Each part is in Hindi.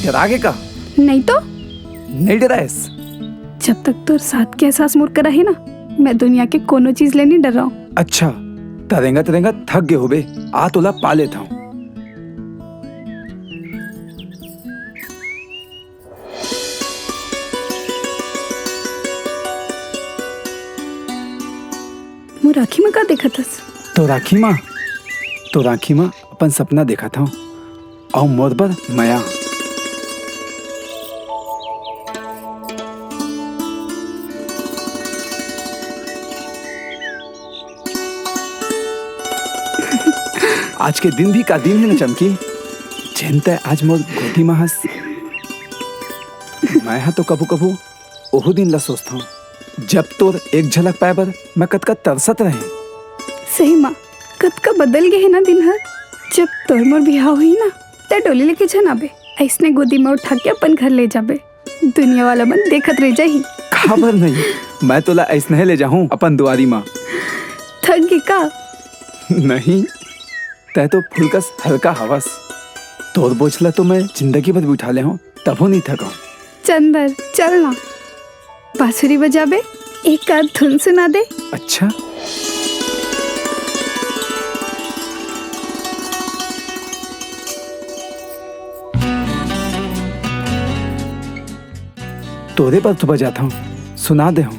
डरागे का? नहीं तो नहीं डराएस। जब तक तोर साथ के एहसास मोर करा है ना, मैं दुनिया के कोनो चीज ले नहीं डर रहा हूँ। अच्छा तरेंगा तरेंगा थक गए होबे, आ तोला पा लेता हूँ। मुँह राखी में का देखा थस? तो राखी माँ अपन सपना देखा था और मोर पर माया। आज के दिन भी का दिन है न चमकी, जनता आज मोर गोदी में हंस। मैं तो कबू कबू ओहू दिन ला सोचता हूँ जब तोर एक झलक पाए बर मैं कतका तरसत रहे। सही माँ, कद का बदल गए है ना दिन हर। जब तोर मोर बिहाव हुई ना, ते डोली लेके जनाबे, ऐसने गोदी में उठा के अपन घर ले जाबे। दुनिया वाला मन देखत रह जाही। खबर नहीं, मैं तोला ऐसने ले जाऊं अपन दुआरी माँ। थक गई का? नहीं, तै तो फुलकस हल्का हवस। तोर बोझला तो मैं जिंदगी भर बिठा ले हूँ, तबो नहीं थका। चंदर चल ना, बांसुरी बजाबे, एक आध धुन सुना दे। अच्छा तोरे पर तो बजाता हूँ, सुना दे हूँ,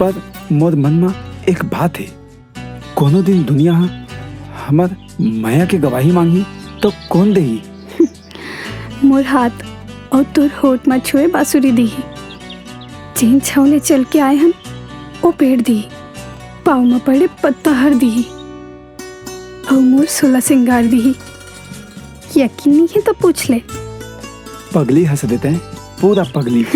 पर मोर मन में एक बात है। कोनो दिन दुनिया हमर माया के गवाही मांगी तो कौन देही? मोर हाथ और तोर होठ में छुए बांसुरी दी। जिन छावले चल के आए हम ओ पेड़ दी, पाँव में पड़े पत्ता हर दी और मोर सोला सिंगार दी। यकीन नहीं है तो पूछ ले। पगली हंस देते हैं, पूरा पगली।